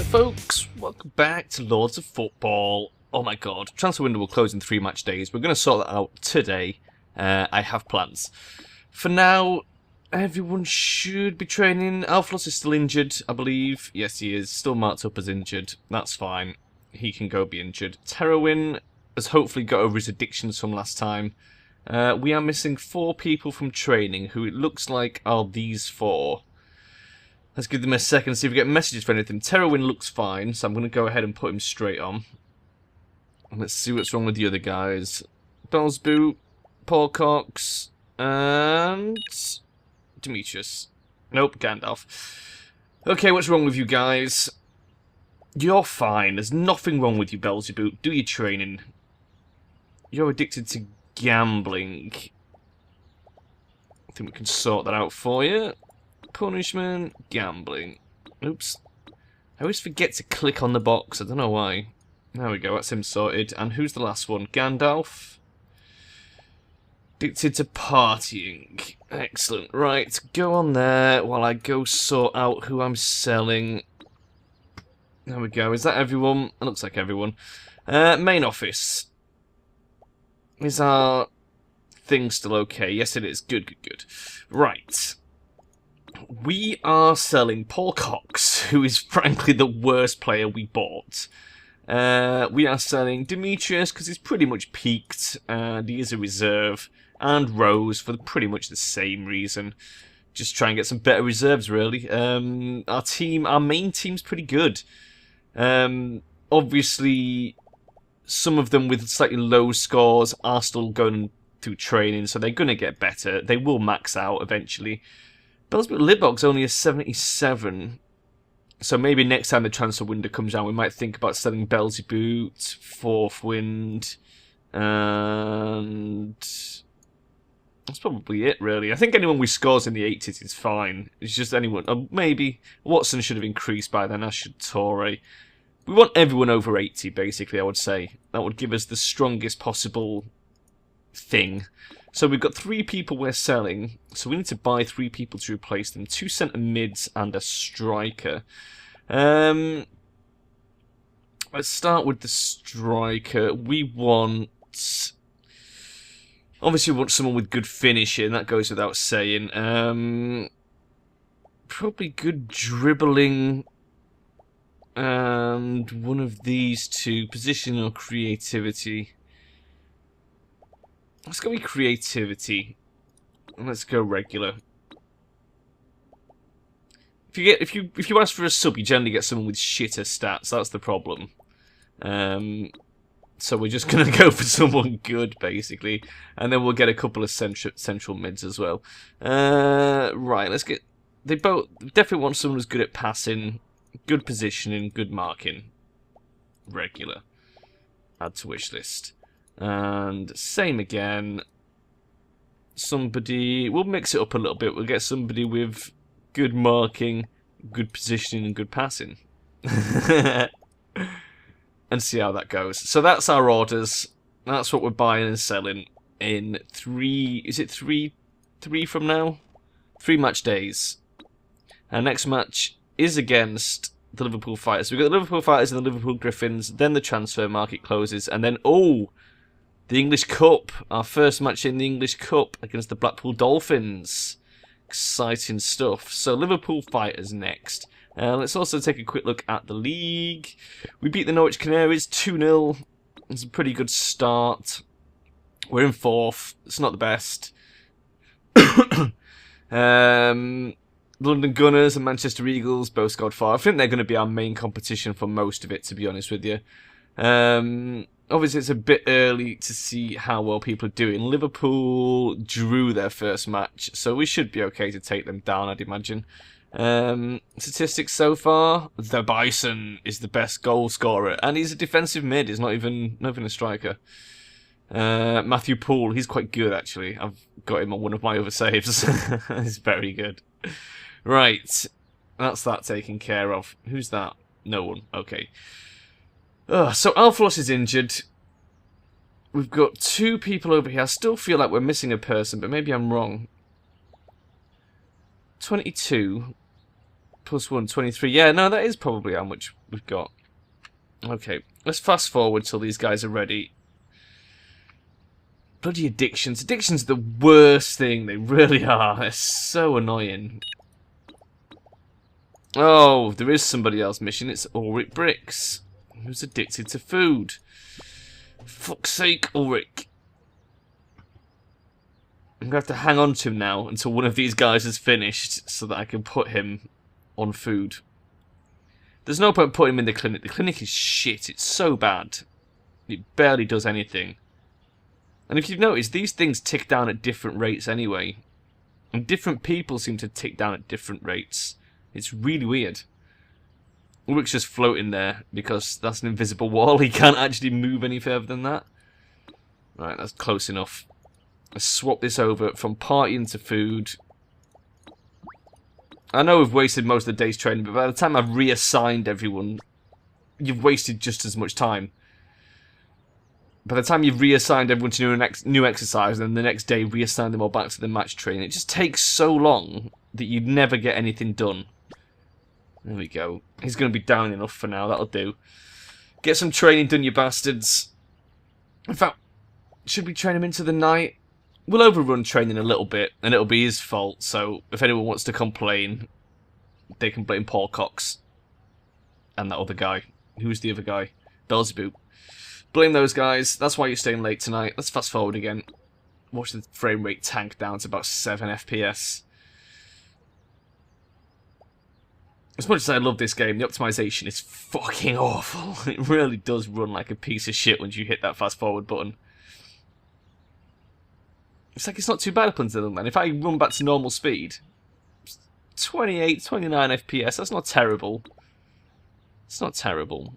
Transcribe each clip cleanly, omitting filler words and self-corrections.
folks, welcome back to Lords of Football. Oh my god, transfer window will close in 3 match days. We're going to sort that out today. I have plans. For now, everyone should be training. Alphalos is still injured, I believe. Yes, he is. Still marked up as injured. That's fine. He can go be injured. Charon has hopefully got over his addictions from last time. We are missing 4 people from training, who it looks like are these 4. Let's give them a second, see if we get messages for anything. Terrawin looks fine, so I'm going to go ahead and put him straight on. And let's see what's wrong with the other guys. Bellsboot, Paul Cox, and Demetrius. Nope, Gandalf. Okay, what's wrong with you guys? You're fine. There's nothing wrong with you, Belzeboot. Do your training. You're addicted to gambling. I think we can sort that out for you. Punishment, gambling. Oops. I always forget to click on the box. I don't know why. There we go, that's him sorted. And who's the last one? Gandalf. Addicted to partying. Excellent. Right, go on there while I go sort out who I'm selling. There we go. Is that everyone? It looks like everyone. Main office. Is our thing still okay? Yes, it is. Good, good, good. Right. We are selling Paul Cox, who is frankly the worst player we bought. We are selling Demetrius because he's pretty much peaked and he is a reserve. And Rose for pretty much the same reason. Just try and get some better reserves, really. Our main team's pretty good. Obviously, some of them with slightly low scores are still going through training, so they're going to get better. They will max out eventually. Bellsboot Libog's only a 77. So maybe next time the transfer window comes out, we might think about selling Belzeboot, Fourth Wind, and that's probably it, really. I think anyone we scores in the 80s is fine. It's just anyone. Maybe Watson should have increased by then, as should Torre. We want everyone over 80, basically, I would say. That would give us the strongest possible thing. So we've got 3 people we're selling, so we need to buy 3 people to replace them. 2 centre mids and a striker. Let's start with the striker. We want... Obviously we want someone with good finishing, that goes without saying. Probably good dribbling. And one of these 2, position or creativity. Let's go with creativity. Let's go regular. If you ask for a sub, you generally get someone with shitter stats. That's the problem. So we're just gonna go for someone good, basically, and then we'll get a couple of central mids as well. Right, let's get. They both definitely want someone who's good at passing, good positioning, good marking. Regular. Add to wish list. And same again. Somebody... We'll mix it up a little bit. We'll get somebody with good marking, good positioning, and good passing. And see how that goes. So that's our orders. That's what we're buying and selling in 3... Is it 3 from now? 3 match days. Our next match is against the Liverpool Fighters. We've got the Liverpool Fighters and the Liverpool Griffins. Then the transfer market closes. And then... Oh! The English Cup, our first match in the English Cup against the Blackpool Dolphins. Exciting stuff. So Liverpool Fighters next. Let's also take a quick look at the league. We beat the Norwich Canaries 2-0. It's a pretty good start. We're in 4th. It's not the best. The London Gunners and Manchester Eagles both scored 4. I think they're going to be our main competition for most of it, to be honest with you. Obviously, it's a bit early to see how well people are doing. Liverpool drew their first match, so we should be okay to take them down, I'd imagine. Statistics so far, the Bison is the best goal scorer, and he's a defensive mid, he's not even a striker. Matthew Poole, he's quite good, actually. I've got him on one of my other saves. He's very good. Right, that's that taken care of. Who's that? No one. Okay. So Alphalos is injured. We've got 2 people over here. I still feel like we're missing a person, but maybe I'm wrong. 22 plus 1, 23. Yeah, no, that is probably how much we've got. Okay, let's fast forward till these guys are ready. Bloody addictions. Addictions are the worst thing. They really are. They're so annoying. Oh, there is somebody else mission. It's Ulrich Bricks, who's addicted to food. Fuck's sake, Ulrich. I'm going to have to hang on to him now until one of these guys is finished so that I can put him on food. There's no point putting him in the clinic. The clinic is shit. It's so bad. It barely does anything. And if you've noticed, these things tick down at different rates anyway. And different people seem to tick down at different rates. It's really weird. Ulrich's just floating there because that's an invisible wall. He can't actually move any further than that. Right, that's close enough. Let's swap this over from partying to food. I know we've wasted most of the day's training, but by the time I've reassigned everyone, you've wasted just as much time. By the time you've reassigned everyone to new exercise, and then the next day reassign them all back to the match training, it just takes so long that you'd never get anything done. There we go. He's going to be down enough for now, that'll do. Get some training done, you bastards. In fact, should we train him into the night? We'll overrun training a little bit, and it'll be his fault, so if anyone wants to complain, they can blame Paul Cox. And that other guy. Who's the other guy? Beelzebub. Blame those guys. That's why you're staying late tonight. Let's fast forward again. Watch the frame rate tank down to about 7 FPS. As much as I love this game, the optimization is fucking awful. It really does run like a piece of shit once you hit that fast forward button. It's like it's not too bad up until then. If I run back to normal speed, 28, 29 FPS, that's not terrible. It's not terrible.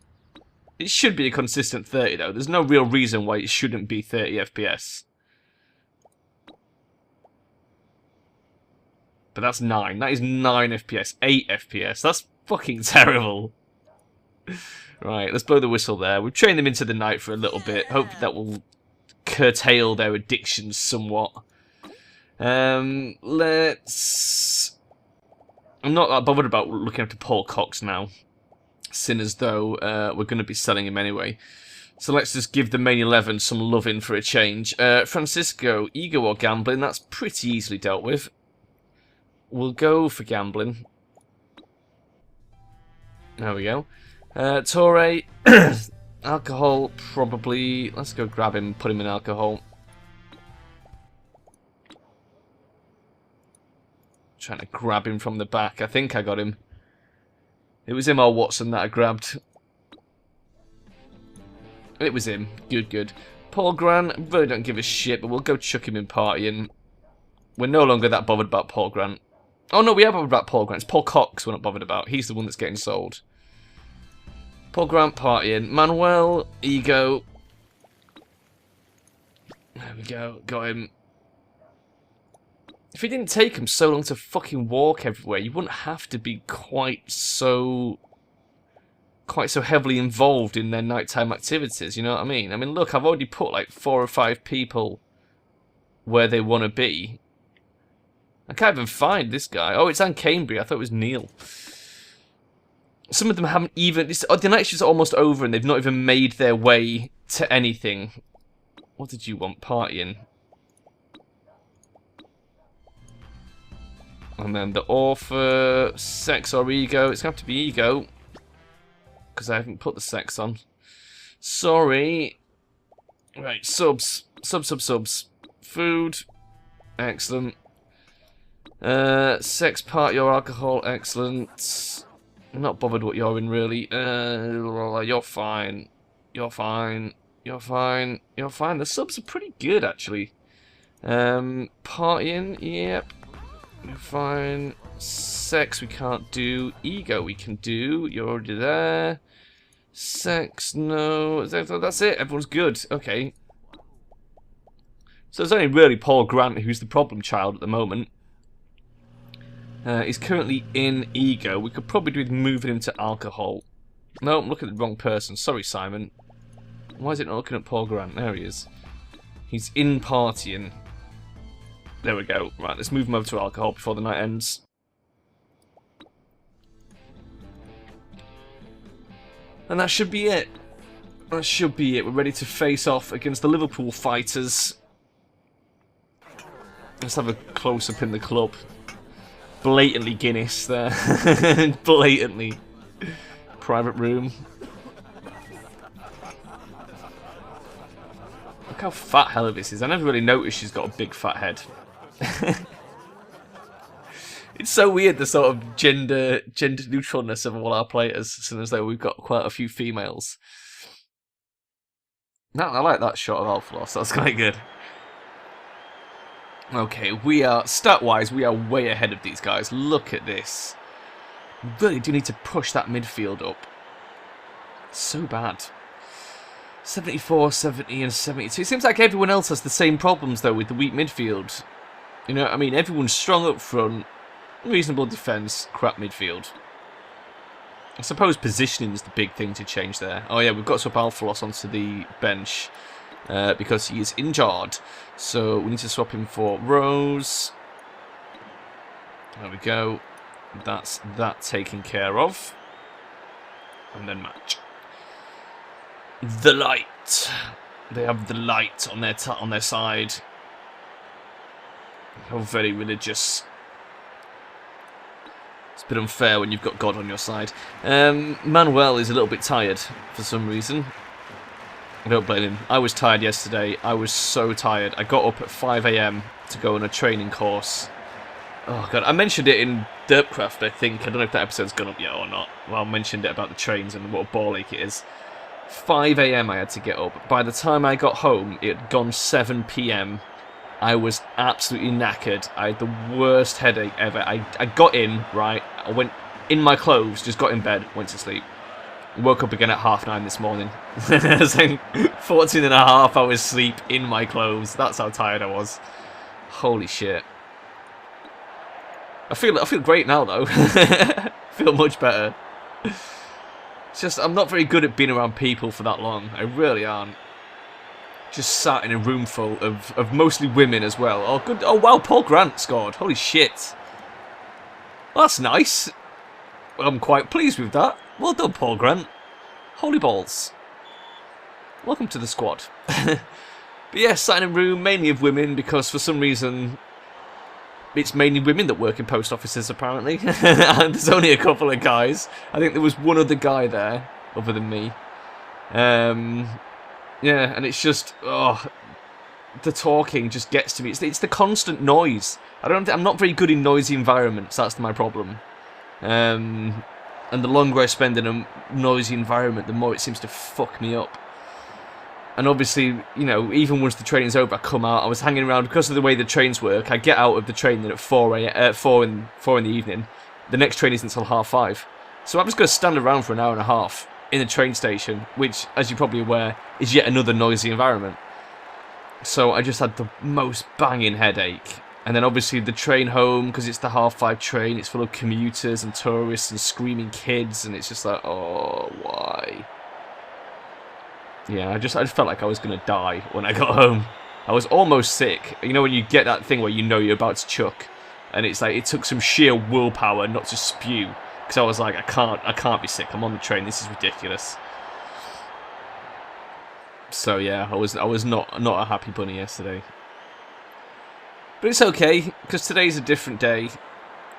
It should be a consistent 30 though. There's no real reason why it shouldn't be 30 FPS. But that's 9. That is 9 FPS. 8 FPS. That's fucking terrible. Right, let's blow the whistle there. We've trained them into the night for a little bit. Hopefully that will curtail their addictions somewhat. Let's... I'm not that bothered about looking after Paul Cox now. Seeing as though we're going to be selling him anyway. So let's just give the main 11 some loving for a change. Francisco, ego or gambling? That's pretty easily dealt with. We'll go for gambling. There we go. Torre, alcohol, probably. Let's go grab him, put him in alcohol. Trying to grab him from the back. I think I got him. It was him or Watson that I grabbed. It was him. Good, good. Paul Grant, really don't give a shit, but we'll go chuck him in partying. We're no longer that bothered about Paul Grant. Oh no, we are bothered about Paul Grant. It's Paul Cox we're not bothered about. He's the one that's getting sold. Paul Grant partying. Manuel, ego. There we go. Got him. If it didn't take him so long to fucking walk everywhere, you wouldn't have to be quite so heavily involved in their nighttime activities, you know what I mean? I mean, look, I've already put like 4 or 5 people where they want to be. I can't even find this guy. Oh, it's Anne Cambria. I thought it was Neil. Some of them haven't even... the night shift's almost over and they've not even made their way to anything. What did you want? Partying. And then the author, sex or ego. It's going to have to be ego. Because I haven't put the sex on. Sorry. Right, subs. Subs. Food. Excellent. Sex, party or alcohol. Excellent. I'm not bothered what you're in, really. You're fine. You're fine. You're fine. You're fine. The subs are pretty good, actually. Partying, yep. You're fine. Sex we can't do. Ego we can do. You're already there. Sex, no. That's it. Everyone's good. Okay. So it's only really Paul Grant who's the problem child at the moment. He's currently in ego. We could probably do with moving him to alcohol. No, I'm looking at the wrong person. Sorry, Simon. Why is it not looking at Paul Grant? There he is. He's in partying. There we go. Right, let's move him over to alcohol before the night ends. And that should be it. That should be it. We're ready to face off against the Liverpool fighters. Let's have a close-up in the club. Blatantly Guinness there. Blatantly. Private room. Look how fat Helvis is. I never really noticed she's got a big fat head. It's so weird, the sort of gender neutralness of all our players, since though we've got quite a few females. No, I like that shot of Alpha Loss. That's quite good. Okay, we are, stat-wise, we are way ahead of these guys. Look at this. We really do need to push that midfield up. It's so bad. 74, 70 and 72. It seems like everyone else has the same problems, though, with the weak midfield. You know what I mean? Everyone's strong up front, reasonable defence, crap midfield. I suppose positioning is the big thing to change there. Oh yeah, we've got to swap Alphalos onto the bench because he is injured. So we need to swap him for Rose. There we go. That's that taken care of. And then match. The light. They have the light on their side. How very religious. It's a bit unfair when you've got God on your side. Manuel is a little bit tired for some reason. I don't blame him. I was tired yesterday. I was so tired. I got up at 5 AM to go on a training course. Oh god, I mentioned it in Derpcraft, I think. I don't know if that episode's gone up yet or not. Well, I mentioned it about the trains and what a ball ache it is. 5 AM I had to get up. By the time I got home, it had gone 7 PM. I was absolutely knackered. I had the worst headache ever. I got in, right, I went in my clothes, just got in bed, went to sleep. Woke up again at 9:30 this morning. I was like 14 and a half hours sleep in my clothes. That's how tired I was. Holy shit. I feel great now though. Feel much better. It's just I'm not very good at being around people for that long. I really aren't. Just sat in a room full of mostly women as well. Oh good. Oh wow, Paul Grant scored. Holy shit. Well, that's nice. I'm quite pleased with that. Well done, Paul Grant. Holy balls. Welcome to the squad. But yeah, sat in a room mainly of women because for some reason it's mainly women that work in post offices apparently. And there's only a couple of guys. I think there was one other guy there other than me. Yeah, and it's just the talking just gets to me. It's the constant noise. I'm not very good in noisy environments. That's my problem. And the longer I spend in a noisy environment, the more it seems to fuck me up. And obviously, you know, even once the training's over, I come out. I was hanging around because of the way the trains work. I get out of the train at 4 in the evening. The next train isn't until 5:30. So I'm just going to stand around for an hour and a half in the train station, which, as you're probably aware, is yet another noisy environment. So I just had the most banging headache. And then obviously the train home, because it's the 5:30 train, it's full of commuters and tourists and screaming kids, and it's just like, oh, why? Yeah, I just felt like I was going to die when I got home. I was almost sick. You know when you get that thing where you know you're about to chuck, and it's like it took some sheer willpower not to spew, because I was like, I can't be sick. I'm on the train. This is ridiculous. So yeah, I was not a happy bunny yesterday. But it's okay, because today's a different day,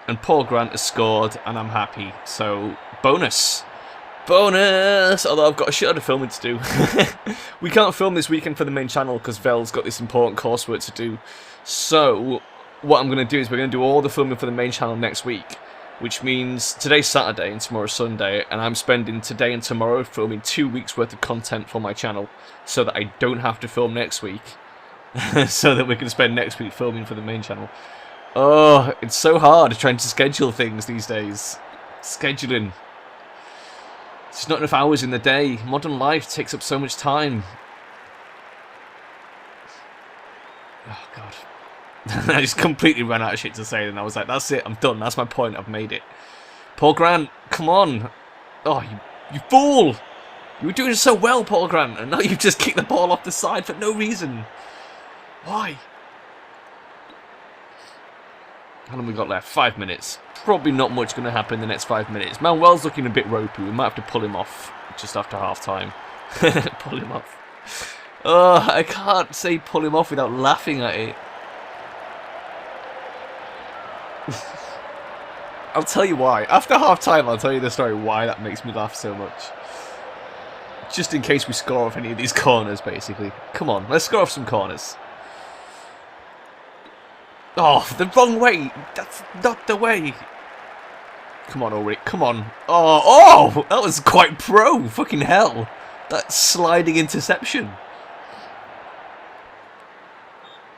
and Paul Grant has scored, and I'm happy. So, bonus! Bonus! Although I've got a shitload of filming to do. We can't film this weekend for the main channel, because Vel's got this important coursework to do. So, what I'm going to do is we're going to do all the filming for the main channel next week, which means today's Saturday and tomorrow's Sunday, and I'm spending today and tomorrow filming 2 weeks worth of content for my channel, so that I don't have to film next week. So that we can spend next week filming for the main channel. Oh, it's so hard trying to schedule things these days. Scheduling. There's not enough hours in the day. Modern life takes up so much time. Oh, God. I just completely ran out of shit to say, and I was like, that's it, I'm done. That's my point, I've made it. Paul Grant, come on. Oh, you fool. You were doing so well, Paul Grant, and now you've just kicked the ball off the side for no reason. Why? How long have we got left? 5 minutes. Probably not much going to happen in the next 5 minutes. Manuel's looking a bit ropey. We might have to pull him off just after half-time. Pull him off. Oh, I can't say pull him off without laughing at it. I'll tell you why. After half-time, I'll tell you the story why that makes me laugh so much. Just in case we score off any of these corners, basically. Come on, let's score off some corners. Oh, the wrong way. That's not the way. Come on, Ulrich. Come on. Oh, that was quite pro. Fucking hell. That sliding interception.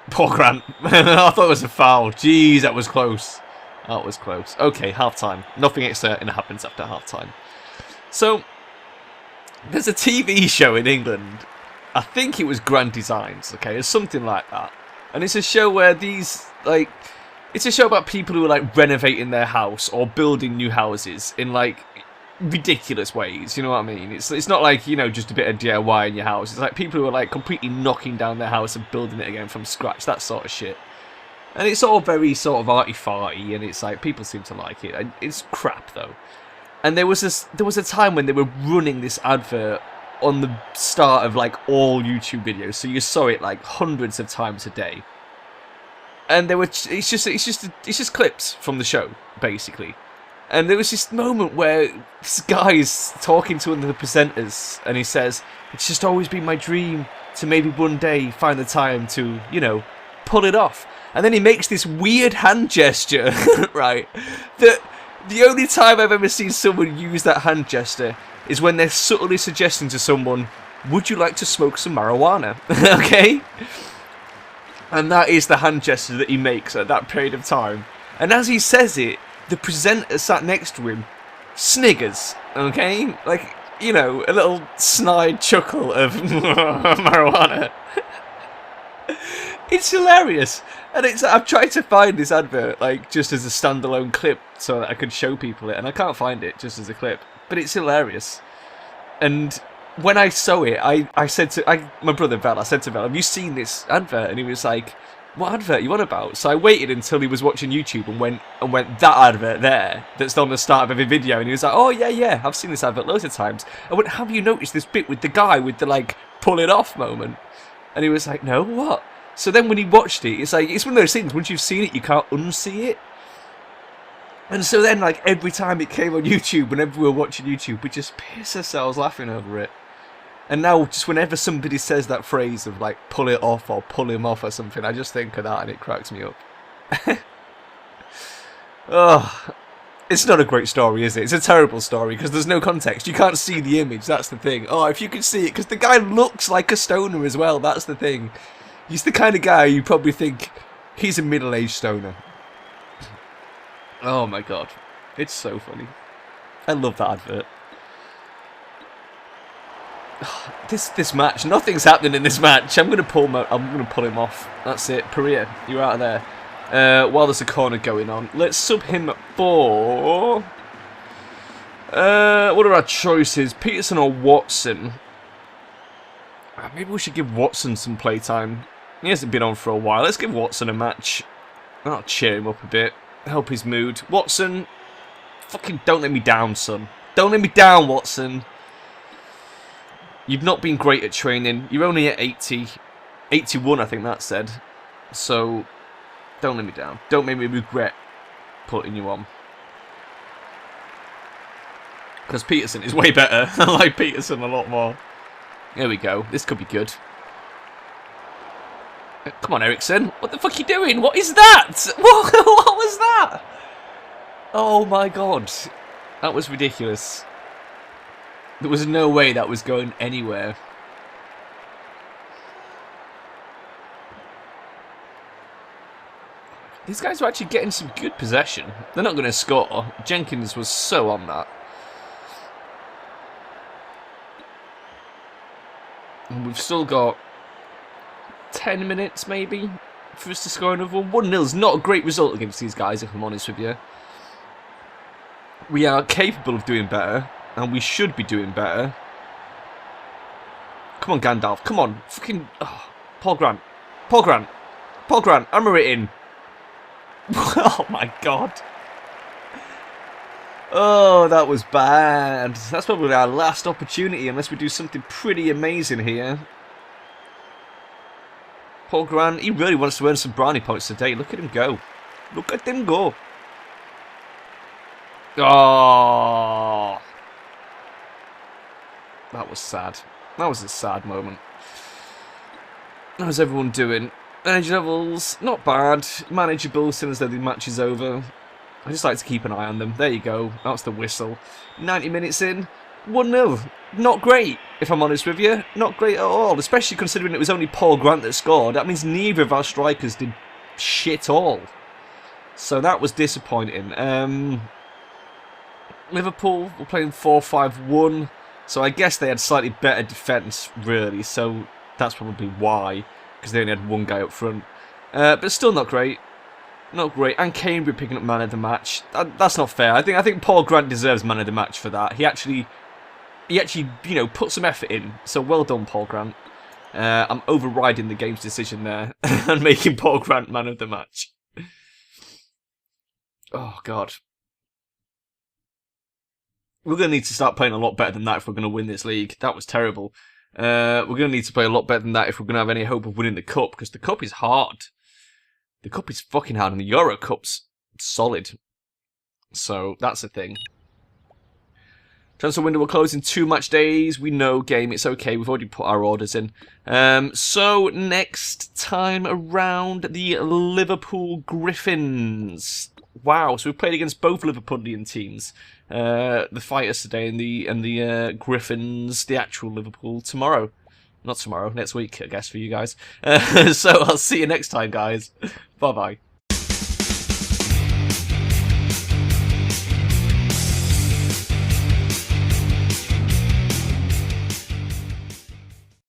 Poor Grant. I thought it was a foul. Jeez, that was close. That was close. Okay, half-time. Nothing exciting happens after half-time. So, there's a TV show in England. I think it was Grand Designs, okay? It's something like that. And it's a show where these, like... It's a show about people who are, like, renovating their house or building new houses in, like, ridiculous ways. You know what I mean? It's not like, you know, just a bit of DIY in your house. It's like people who are, like, completely knocking down their house and building it again from scratch. That sort of shit. And it's all very sort of arty-farty, and it's like, people seem to like it. It's crap, though. And there was a time when they were running this advert on the start of, like, all YouTube videos. So you saw it, like, hundreds of times a day. And they were, it's just clips from the show, basically. And there was this moment where this guy is talking to one of the presenters, and he says, "It's just always been my dream to maybe one day find the time to, you know, pull it off." And then he makes this weird hand gesture, right? That the only time I've ever seen someone use that hand gesture is when they're subtly suggesting to someone, "Would you like to smoke some marijuana?" Okay? And that is the hand gesture that he makes at that period of time. And as he says it, the presenter sat next to him sniggers, okay? Like, you know, a little snide chuckle of marijuana. It's hilarious. And I've tried to find this advert, like, just as a standalone clip so that I could show people it, and I can't find it just as a clip. But it's hilarious. And when I saw it, I said to my brother Val, I said to Val, "Have you seen this advert?" And he was like, "What advert are you on about?" So I waited until he was watching YouTube and went, "That advert there, that's on the start of every video." And he was like, "Oh, yeah, I've seen this advert loads of times." I went, "Have you noticed this bit with the guy with the, like, pull it off moment?" And he was like, "No, what?" So then when he watched it, it's like, it's one of those things, once you've seen it, you can't unsee it. And so then, like, every time it came on YouTube, whenever we were watching YouTube, we just piss ourselves laughing over it. And now, just whenever somebody says that phrase of, like, pull it off or pull him off or something, I just think of that and it cracks me up. Oh, it's not a great story, is it? It's a terrible story because there's no context. You can't see the image, that's the thing. Oh, if you could see it, because the guy looks like a stoner as well, that's the thing. He's the kind of guy you probably think he's a middle-aged stoner. Oh my god. It's so funny. I love that advert. This match, nothing's happening in this match. I'm gonna pull him off. That's it. Perea, you're out of there. While there's a corner going on, let's sub him for. What are our choices? Peterson or Watson? Maybe we should give Watson some playtime. He hasn't been on for a while. Let's give Watson a match. That'll cheer him up a bit. Help his mood. Watson, fucking don't let me down, son. Don't let me down, Watson. You've not been great at training. You're only at 80. 81, I think that said. So, don't let me down. Don't make me regret putting you on. Because Peterson is way better. I like Peterson a lot more. There we go. This could be good. Come on, Ericsson. What the fuck are you doing? What is that? What was that? Oh my god. That was ridiculous. There was no way that was going anywhere. These guys are actually getting some good possession. They're not going to score. Jenkins was so on that. And we've still got 10 minutes, maybe, for us to score another one. 1-0 is not a great result against these guys, if I'm honest with you. We are capable of doing better, and we should be doing better. Come on, Gandalf. Come on. Fucking... Oh, Paul Grant. Paul Grant. Paul Grant. Hammer it in. Oh, my God. Oh, that was bad. That's probably our last opportunity unless we do something pretty amazing here. Paul Grant, he really wants to earn some brownie points today. Look at him go. Look at him go. Oh. That was sad. That was a sad moment. How's everyone doing? Energy levels, not bad. Manageable as soon as the match is over. I just like to keep an eye on them. There you go. That's the whistle. 90 minutes in. 1-0. Not great, if I'm honest with you. Not great at all. Especially considering it was only Paul Grant that scored. That means neither of our strikers did shit all. So that was disappointing. Liverpool were playing 4-5-1. So I guess they had slightly better defence, really. So that's probably why. Because they only had one guy up front. But still not great. Not great. And Cambridge picking up man of the match. That's not fair. I think Paul Grant deserves man of the match for that. He actually, put some effort in. So well done, Paul Grant. I'm overriding the game's decision there and making Paul Grant man of the match. Oh, God. We're going to need to start playing a lot better than that if we're going to win this league. That was terrible. We're going to need to play a lot better than that if we're going to have any hope of winning the Cup, because the Cup is hard. The Cup is fucking hard, and the Euro Cup's solid. So, that's the thing. Transfer window will close in 2 match days. We know, game, it's okay. We've already put our orders in. So, next time around, the Liverpool Griffins. Wow, so we've played against both Liverpoolian teams. The Fighters today and the Griffins, the actual Liverpool, tomorrow. Not tomorrow, next week, I guess, for you guys. So I'll see you next time, guys. Bye-bye.